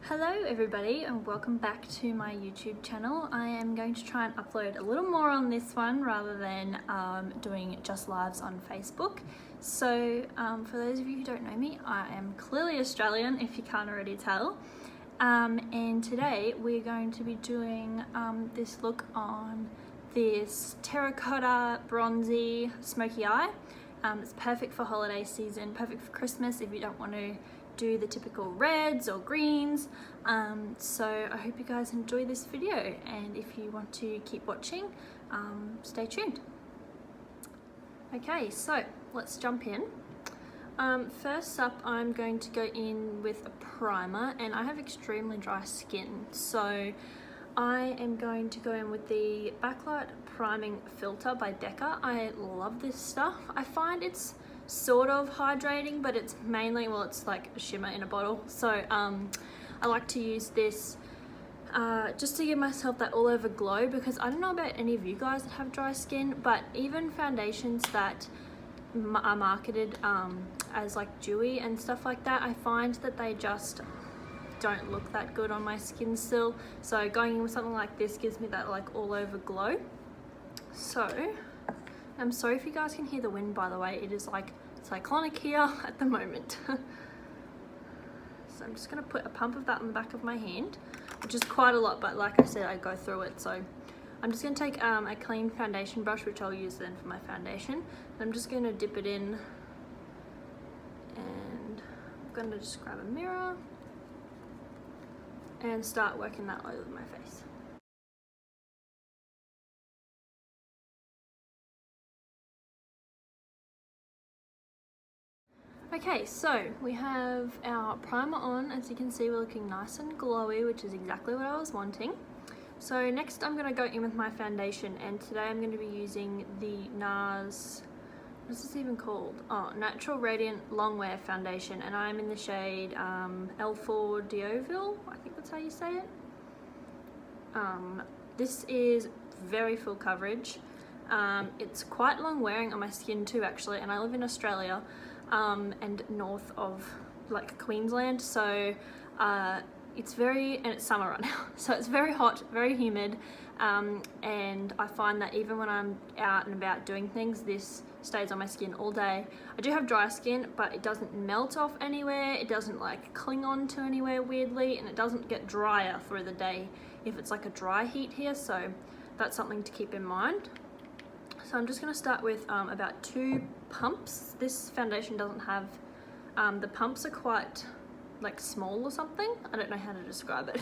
Hello everybody and welcome back to my YouTube channel. I am going to try and upload a little more on this one rather than doing just lives on Facebook. So for those of you who don't know me, I am clearly Australian if you can't already tell. And today we're going to be doing this look on this terracotta bronzy smoky eye. It's perfect for holiday season, perfect for Christmas if you don't want to do the typical reds or greens. So I hope you guys enjoy this video, and if you want to keep watching, stay tuned. Okay, so let's jump in. First up, I'm going to go in with a primer, and I have extremely dry skin, so I am going to go in with the Backlight Priming Filter by Decca. I love this stuff. I find it's sort of hydrating, but it's mainly, well, it's like a shimmer in a bottle. So I like to use this just to give myself that all over glow, because I don't know about any of you guys that have dry skin, but even foundations that are marketed as like dewy and stuff like that, I find that they just don't look that good on my skin still. So going in with something like this gives me that like all over glow. So I'm sorry if you guys can hear the wind, by the way. It is like cyclonic here at the moment. So I'm just going to put a pump of that on the back of my hand, which is quite a lot, but like I said, I go through it. So I'm just going to take a clean foundation brush, which I'll use then for my foundation. And I'm just going to dip it in, and I'm going to just grab a mirror and start working that over my face. Okay, so we have our primer on. As you can see, we're looking nice and glowy, which is exactly what I was wanting. So next I'm going to go in with my foundation, and today I'm going to be using the NARS, what's this even called? Oh, Natural Radiant Longwear Foundation, and I'm in the shade L4 Deauville, I think that's how you say it. This is very full coverage. It's quite long wearing on my skin too, actually, and I live in Australia. And north of like Queensland, so it's summer right now, so it's very hot, very humid, and I find that even when I'm out and about doing things, this stays on my skin all day. I do have dry skin, but it doesn't melt off anywhere, it doesn't like cling on to anywhere weirdly, and it doesn't get drier through the day if it's like a dry heat here, so that's something to keep in mind. So I'm just going to start with about 2 pumps. This foundation doesn't have, the pumps are quite like small or something. I don't know how to describe it.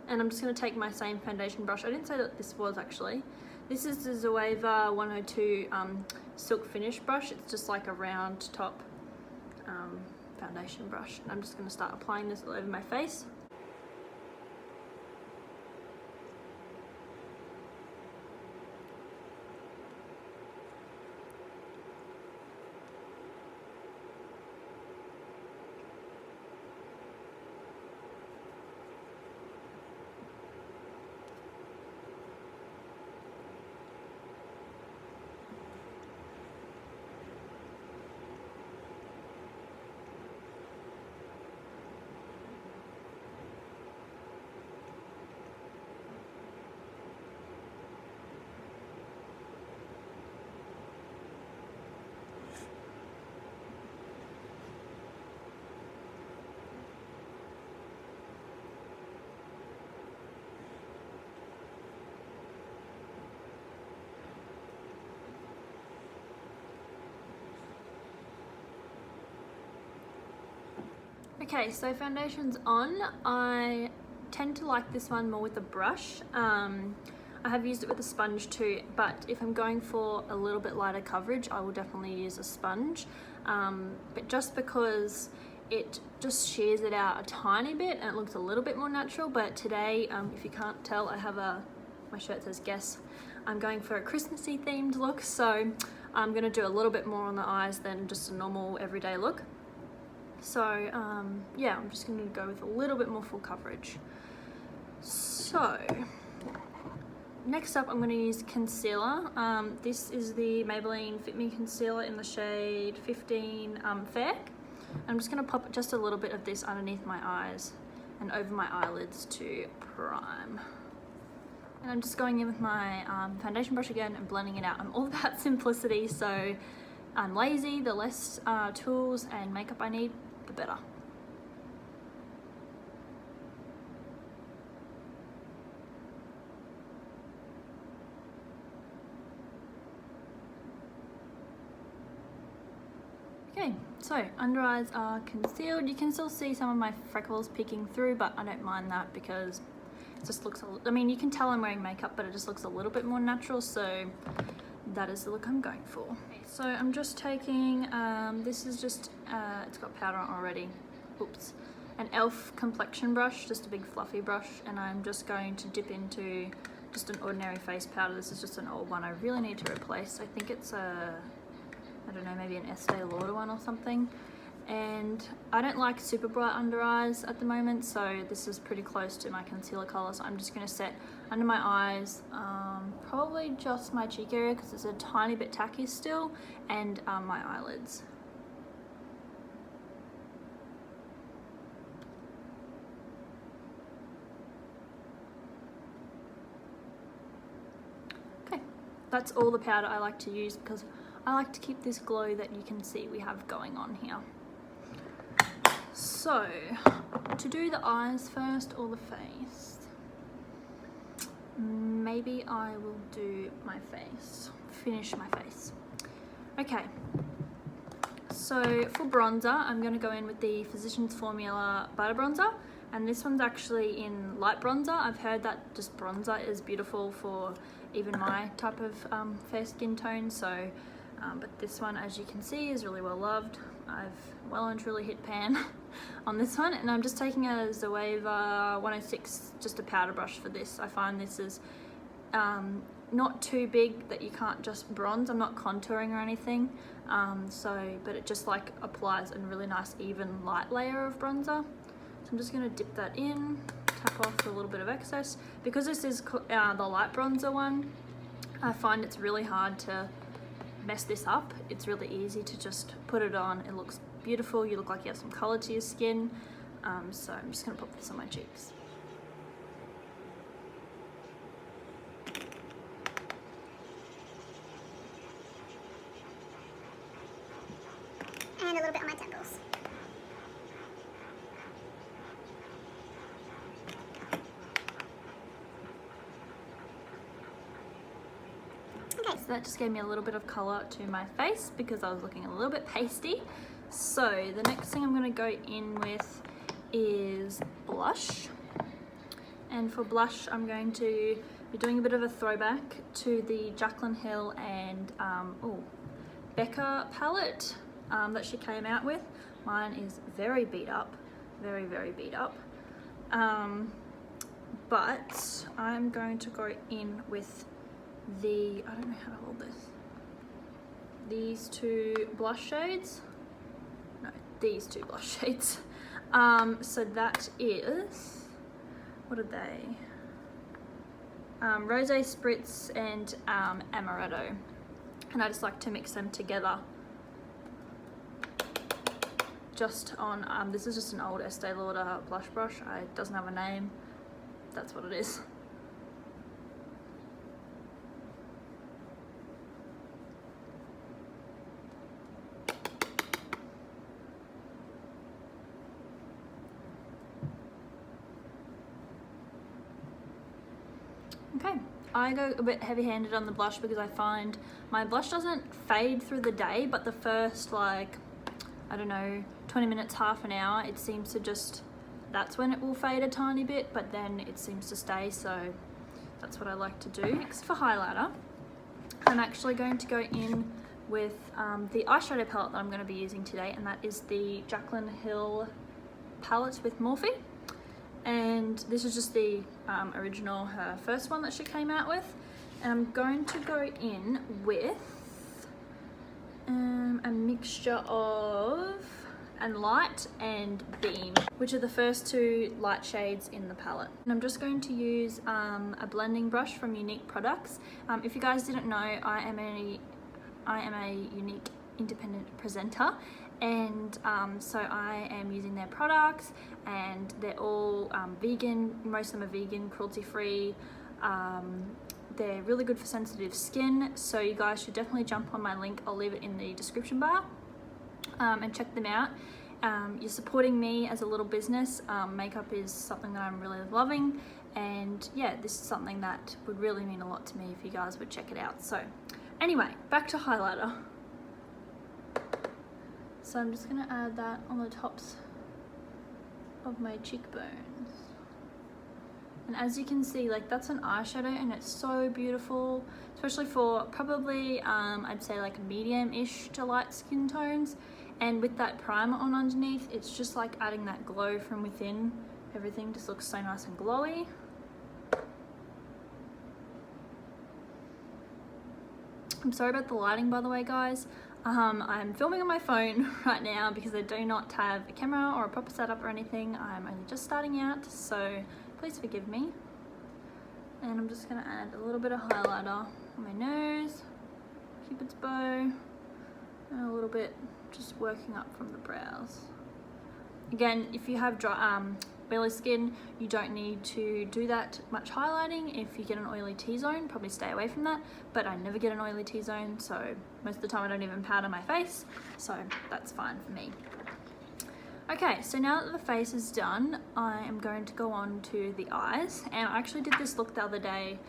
And I'm just going to take my same foundation brush. I didn't say that this was actually. This is the Zoeva 102 Silk Finish brush. It's just like a round top foundation brush. And I'm just going to start applying this all over my face. Okay, so foundation's on. I tend to like this one more with a brush. I have used it with a sponge too, but if I'm going for a little bit lighter coverage, I will definitely use a sponge. But just because it just shears it out a tiny bit and it looks a little bit more natural. But today, if you can't tell, I have my shirt says guess. I'm going for a Christmassy themed look, so I'm gonna do a little bit more on the eyes than just a normal everyday look. So yeah, I'm just going to go with a little bit more full coverage. So next up, I'm going to use concealer. This is the Maybelline Fit Me Concealer in the shade 15 Fair. I'm just going to pop just a little bit of this underneath my eyes, and over my eyelids to prime. And I'm just going in with my foundation brush again and blending it out. I'm all about simplicity, so I'm lazy. The less tools and makeup I need, the better. Okay, so under eyes are concealed. You can still see some of my freckles peeking through, but I don't mind that because it just looks, I mean, you can tell I'm wearing makeup, but it just looks a little bit more natural, so that is the look I'm going for. Okay, so I'm just taking, this is just, it's got powder on already, oops, an e.l.f. complexion brush, just a big fluffy brush, and I'm just going to dip into just an ordinary face powder. This is just an old one I really need to replace. I think it's a, I don't know, maybe an Estee Lauder one or something. And I don't like super bright under eyes at the moment, so this is pretty close to my concealer colour. So I'm just going to set under my eyes, probably just my cheek area because it's a tiny bit tacky still, and my eyelids. Okay, that's all the powder I like to use because I like to keep this glow that you can see we have going on here. So, to do the eyes first or the face, maybe I will do my face, finish my face. Okay, so for bronzer, I'm going to go in with the Physicians Formula Butter Bronzer, and this one's actually in light bronzer. I've heard that just bronzer is beautiful for even my type of fair skin tone, so but this one, as you can see, is really well loved. I've well and truly hit pan on this one, and I'm just taking a Zoeva 106, just a powder brush for this. I find this is not too big that you can't just bronze. I'm not contouring or anything, but it just like applies a really nice even light layer of bronzer. So I'm just going to dip that in, tap off a little bit of excess. Because this is the light bronzer one, I find it's really hard to mess this up. It's really easy to just put it on. It looks beautiful. You look like you have some color to your skin. So I'm just going to pop this on my cheeks. And a little bit on my temples. Okay, so that just gave me a little bit of colour to my face because I was looking a little bit pasty. So the next thing I'm going to go in with is blush. And for blush, I'm going to be doing a bit of a throwback to the Jaclyn Hill and Becca palette that she came out with. Mine is very beat up, very, very beat up. But I'm going to go in with I don't know how to hold this. These two blush shades. No, these two blush shades. So that is, what are they? Rosé Spritz and Amaretto. And I just like to mix them together. Just on, this is just an old Estee Lauder blush brush. It doesn't have a name. That's what it is. Okay, I go a bit heavy-handed on the blush because I find my blush doesn't fade through the day, but the first, like, I don't know, 20 minutes, half an hour, it seems to just, that's when it will fade a tiny bit, but then it seems to stay, so that's what I like to do. Next, for highlighter, I'm actually going to go in with the eyeshadow palette that I'm going to be using today, and that is the Jaclyn Hill palette with Morphe. And this is just the original, her first one that she came out with. And I'm going to go in with a mixture of light and beam, which are the first two light shades in the palette. And I'm just going to use a blending brush from Unique Products. If you guys didn't know, I am a Unique independent presenter, and so I am using their products, and they're all vegan. Most of them are vegan, cruelty-free. They're really good for sensitive skin, so you guys should definitely jump on my link. I'll leave it in the description bar, and check them out. You're supporting me as a little business. Makeup is something that I'm really loving, and yeah, this is something that would really mean a lot to me if you guys would check it out. So anyway, back to highlighter. So I'm just gonna add that on the tops of my cheekbones. And as you can see, like, that's an eyeshadow and it's so beautiful, especially for probably, I'd say like medium-ish to light skin tones. And with that primer on underneath, it's just like adding that glow from within. Everything just looks so nice and glowy. I'm sorry about the lighting, by the way, guys. I'm filming on my phone right now because I do not have a camera or a proper setup or anything. I'm only just starting out, so please forgive me. And I'm just gonna add a little bit of highlighter on my nose, Cupid's bow, and a little bit just working up from the brows. Again, if you have dry, oily skin, you don't need to do that much highlighting. If you get an oily T-zone, probably stay away from that, but I never get an oily T-zone, so most of the time I don't even powder my face, so that's fine for me. Okay, so now that the face is done, I am going to go on to the eyes, and I actually did this look the other day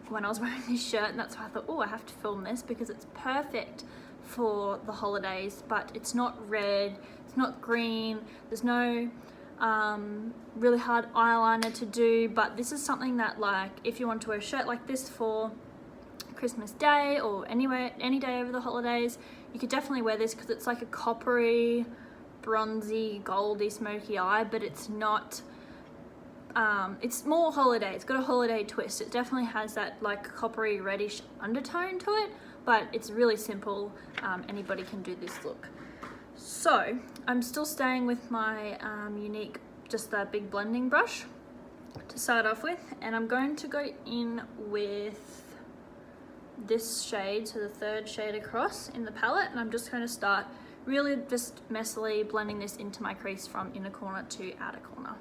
when I was wearing this shirt, and that's why I thought, oh, I have to film this because it's perfect for the holidays, but it's not red, it's not green, there's no really hard eyeliner to do, but this is something that, like, if you want to wear a shirt like this for Christmas Day or anywhere, any day over the holidays, you could definitely wear this because it's like a coppery, bronzy, goldy, smoky eye, but it's not, it's more holiday. It's got a holiday twist. It definitely has that like coppery reddish undertone to it, but it's really simple. Anybody can do this look. So I'm still staying with my unique, just the big blending brush to start off with, and I'm going to go in with this shade, so the third shade across in the palette, and I'm just going to start really just messily blending this into my crease from inner corner to outer corner.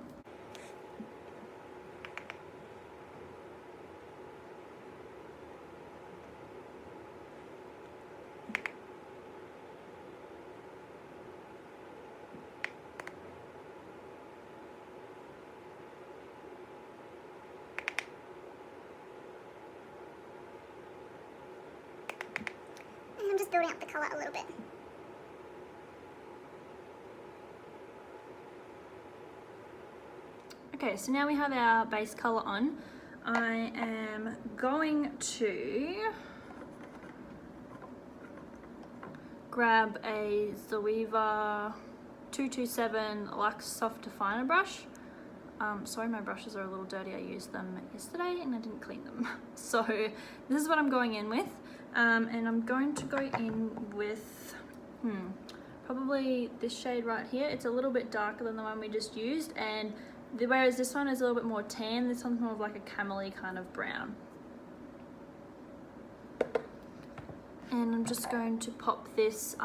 And I'm just building up the colour a little bit. Okay, so now we have our base color on. I am going to grab a Zoeva 227 Luxe Soft Definer brush. Sorry, my brushes are a little dirty. I used them yesterday and I didn't clean them. So this is what I'm going in with. And I'm going to go in with probably this shade right here. It's a little bit darker than the one we just used, and whereas this one is a little bit more tan, this one's more of like a camely kind of brown. And I'm just going to pop this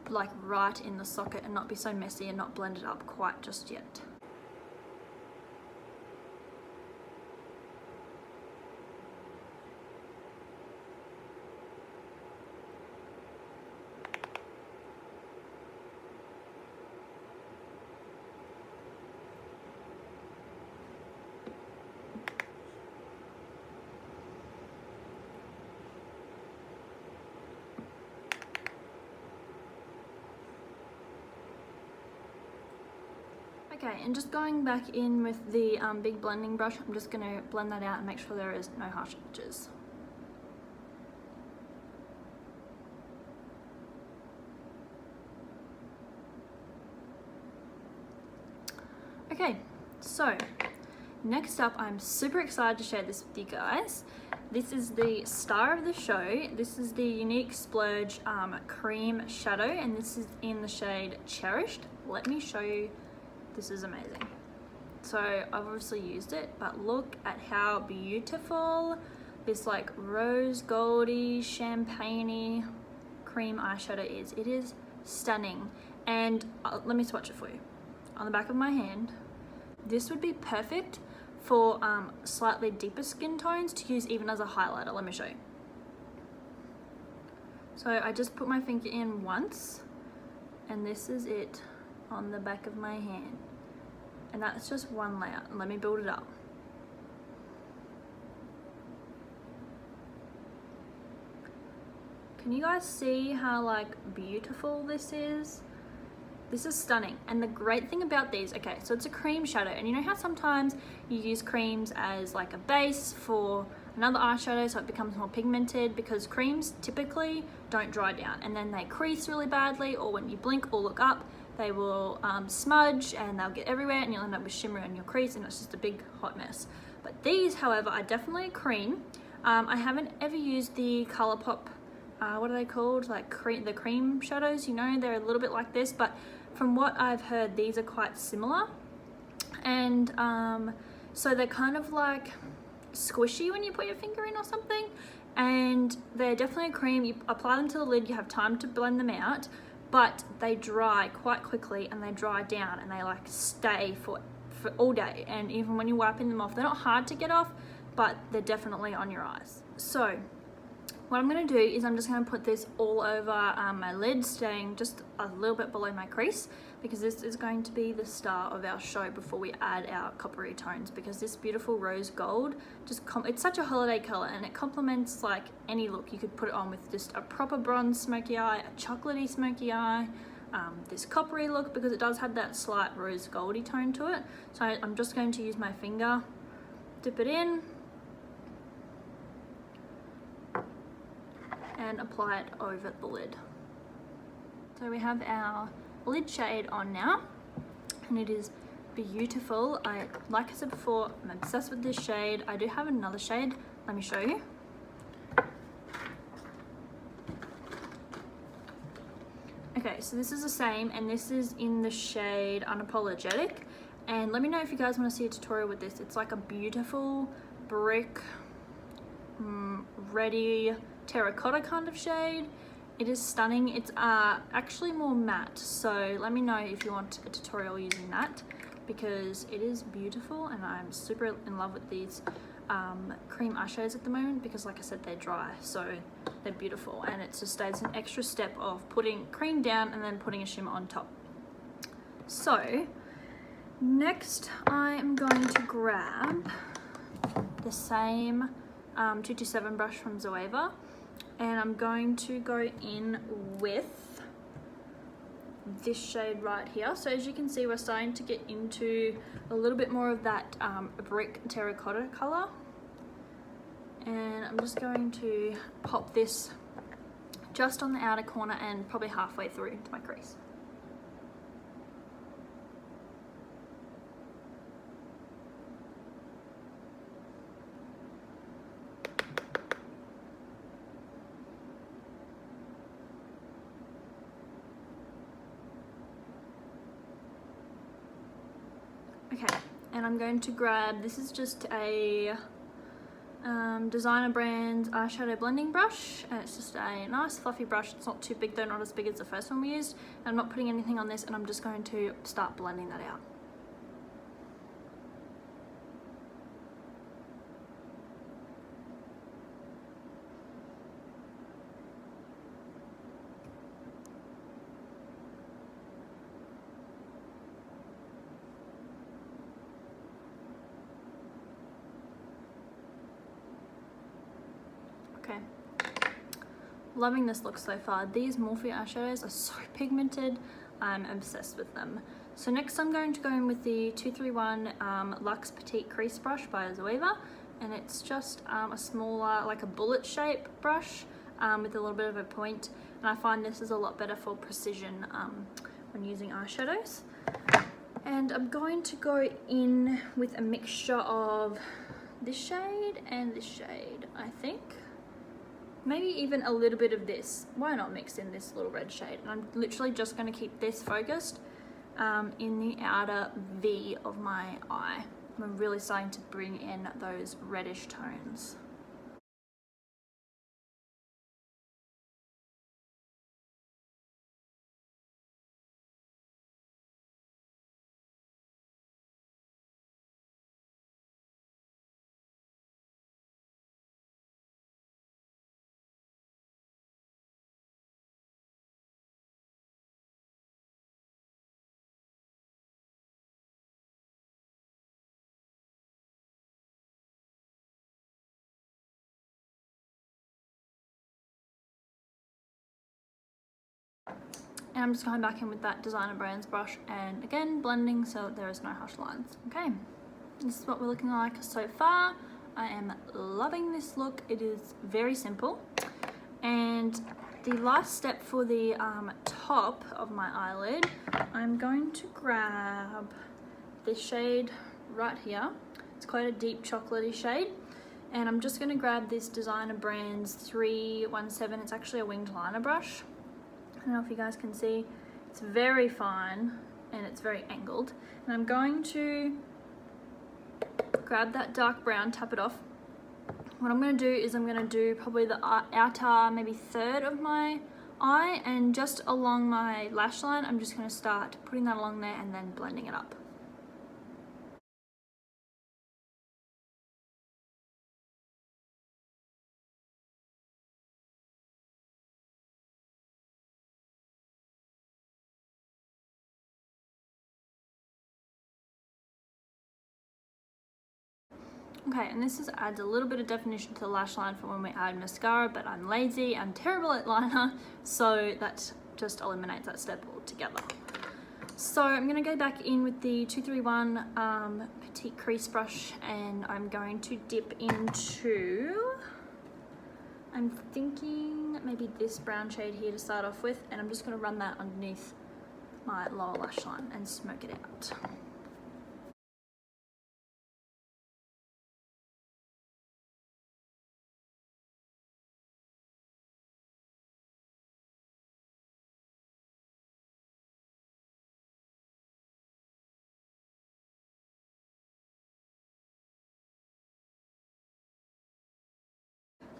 like right in the socket and not be so messy and not blend it up quite just yet. Okay, and just going back in with the big blending brush, I'm just going to blend that out and make sure there is no harsh edges. Okay, so next up, I'm super excited to share this with you guys. This is the star of the show. This is the Unique Splurge Cream Shadow, and this is in the shade Cherished. Let me show you. This is amazing. So I've obviously used it, but look at how beautiful this like rose goldy champagne-y cream eyeshadow is. It is stunning. And let me swatch it for you. On the back of my hand, this would be perfect for slightly deeper skin tones to use even as a highlighter. Let me show you. So I just put my finger in once, and this is it on the back of my hand. And that's just one layer. Let me build it up. Can you guys see how like beautiful this is? This is stunning. And the great thing about these, okay, so it's a cream shadow, and you know how sometimes you use creams as like a base for another eyeshadow so it becomes more pigmented, because creams typically don't dry down and then they crease really badly, or when you blink or look up they will smudge and they'll get everywhere and you'll end up with shimmer in your crease and it's just a big hot mess. But these, however, are definitely a cream. I haven't ever used the Colourpop, what are they called? Like the cream shadows, you know, they're a little bit like this, but from what I've heard, these are quite similar. And so they're kind of like squishy when you put your finger in or something, and they're definitely a cream. You apply them to the lid, you have time to blend them out, but they dry quite quickly and they dry down and they like stay for all day. And even when you're wiping them off, they're not hard to get off, but they're definitely on your eyes. So what I'm going to do is I'm just going to put this all over my lid, staying just a little bit below my crease, because this is going to be the star of our show before we add our coppery tones, because this beautiful rose gold, it's such a holiday color and it complements like any look. You could put it on with just a proper bronze smoky eye, a chocolatey smoky eye, this coppery look, because it does have that slight rose goldy tone to it. So I'm just going to use my finger, dip it in, and apply it over the lid. So we have our lid shade on now, and it is beautiful. Like I said before, I'm obsessed with this shade. I do have another shade, let me show you. Okay, so this is the same, and this is in the shade Unapologetic. And let me know if you guys want to see a tutorial with this. It's like a beautiful brick, reddy terracotta kind of shade. It is stunning. It's actually more matte, so let me know if you want a tutorial using that, because it is beautiful and I'm super in love with these cream eyeshadows at the moment, because like I said, they're dry, so they're beautiful, and it just stays an extra step of putting cream down and then putting a shimmer on top. So next I am going to grab the same 227 brush from Zoeva, and I'm going to go in with this shade right here. So as you can see, we're starting to get into a little bit more of that brick terracotta color, and I'm just going to pop this just on the outer corner and probably halfway through to my crease. Okay, and I'm going to grab, this is just a designer brand eyeshadow blending brush, and it's just a nice fluffy brush. It's not too big though, not as big as the first one we used. I'm not putting anything on this, and I'm just going to start blending that out. Okay, loving this look so far. These Morphe eyeshadows are so pigmented. I'm obsessed with them. So next I'm going to go in with the 231 Luxe Petite Crease Brush by Zoeva, and it's just a smaller, like a bullet shape brush with a little bit of a point, and I find this is a lot better for precision when using eyeshadows. And I'm going to go in with a mixture of this shade and this shade, I think. Maybe even a little bit of this. Why not mix in this little red shade? And I'm literally just going to keep this focused in the outer V of my eye. I'm really starting to bring in those reddish tones. And I'm just going back in with that Designer Brands brush and again blending so there is no harsh lines. Okay, this is what we're looking like so far. I am loving this look. It is very simple. And the last step for the top of my eyelid, I'm going to grab this shade right here. It's quite a deep chocolatey shade. And I'm just going to grab this Designer Brands 317. It's actually a winged liner brush. I don't know if you guys can see. It's very fine and it's very angled. And I'm going to grab that dark brown, tap it off. What I'm going to do is I'm going to do probably the outer maybe third of my eye, and just along my lash line I'm just going to start putting that along there and then blending it up. Okay, and this just adds a little bit of definition to the lash line for when we add mascara, but I'm lazy, I'm terrible at liner, so that just eliminates that step altogether. So I'm going to go back in with the 231 Petite Crease brush, and I'm going to dip into, I'm thinking maybe this brown shade here to start off with, and I'm just going to run that underneath my lower lash line and smoke it out.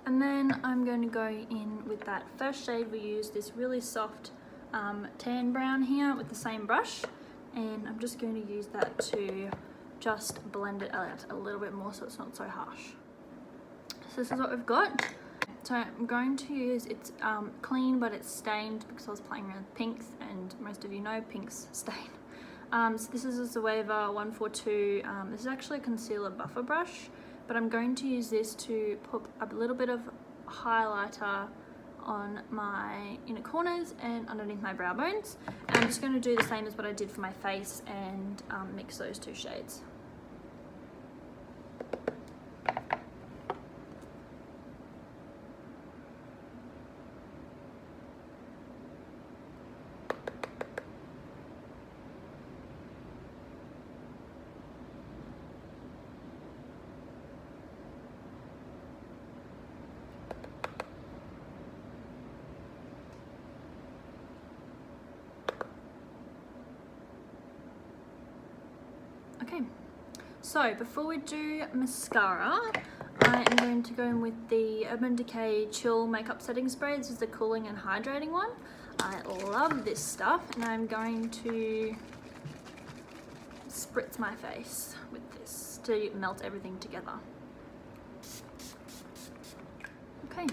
And then I'm going to go in with that first shade we used, this really soft tan brown here with the same brush, and I'm just going to use that to just blend it out a little bit more so it's not so harsh. So this is what we've got. So I'm going to use, it's clean but it's stained because I was playing around with pinks, and most of you know pinks stain. So this is a Zoeva 142, this is actually a concealer buffer brush, but I'm going to use this to put a little bit of highlighter on my inner corners and underneath my brow bones. And I'm just going to do the same as what I did for my face and mix those two shades. Okay, so before we do mascara, I am going to go in with the Urban Decay Chill Makeup Setting Spray. This is the cooling and hydrating one. I love this stuff, and I'm going to spritz my face with this to melt everything together. Okay,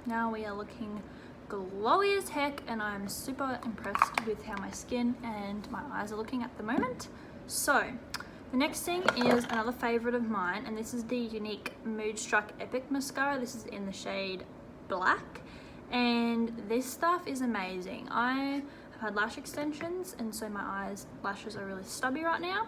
now we are looking glowy as heck, and I'm super impressed with how my skin and my eyes are looking at the moment. So the next thing is another favorite of mine, and this is the Unique Moodstruck Epic Mascara. This is in the shade Black, and this stuff is amazing. I have had lash extensions, and so my lashes are really stubby right now,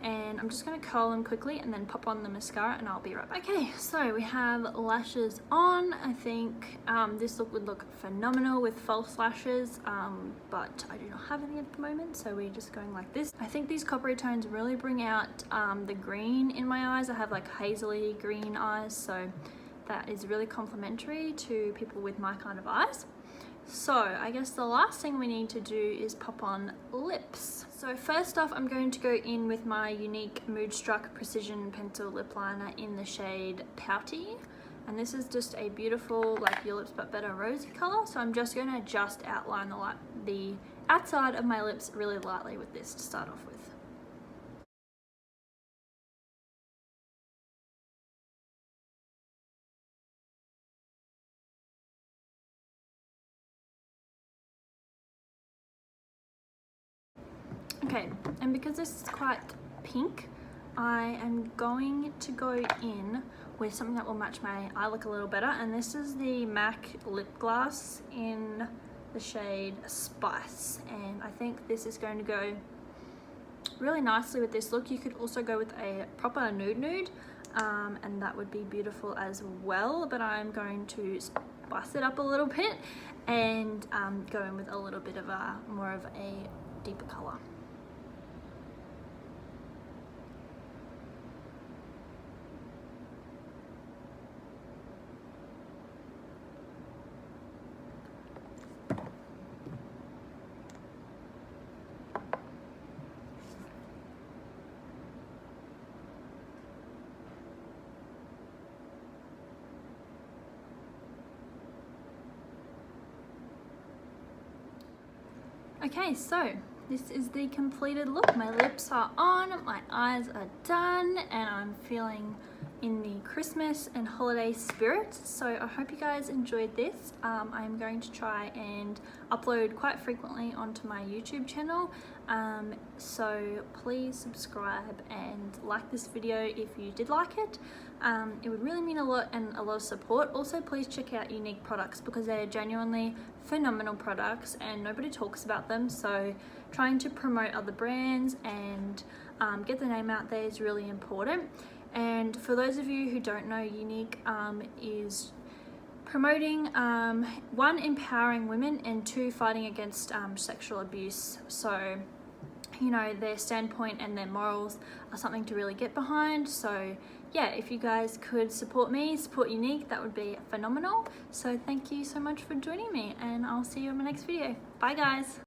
and I'm just going to curl them quickly and then pop on the mascara, and I'll be right back. Okay, so we have lashes on. I think this look would look phenomenal with false lashes, but I do not have any at the moment, so we're just going like this. I think these coppery tones really bring out the green in my eyes. I have like hazily green eyes, so that is really complimentary to people with my kind of eyes. So I guess the last thing we need to do is pop on lips. So first off, I'm going to go in with my Unique Moodstruck Precision Pencil Lip Liner in the shade Pouty. And this is just a beautiful, like Your Lips But Better rosy color. So I'm just going to just outline the outside of my lips really lightly with this to start off with. Okay, and because this is quite pink, I am going to go in with something that will match my eye look a little better, and this is the MAC Lip Gloss in the shade Spice, and I think this is going to go really nicely with this look. You could also go with a proper nude, and that would be beautiful as well, but I'm going to spice it up a little bit and go in with a little bit of a more of a deeper color. Okay, so this is the completed look. My lips are on, my eyes are done, and I'm feeling in the Christmas and holiday spirit. So I hope you guys enjoyed this. I'm going to try and upload quite frequently onto my YouTube channel. So please subscribe and like this video if you did like it. It would really mean a lot and a lot of support. Also, please check out Unique products because they are genuinely phenomenal products and nobody talks about them. So trying to promote other brands and get the name out there is really important. And for those of you who don't know, Unique is promoting, one, empowering women, and two, fighting against sexual abuse. So, you know, their standpoint and their morals are something to really get behind. So yeah, if you guys could support me, support Unique, that would be phenomenal. So thank you so much for joining me, and I'll see you in my next video. Bye guys.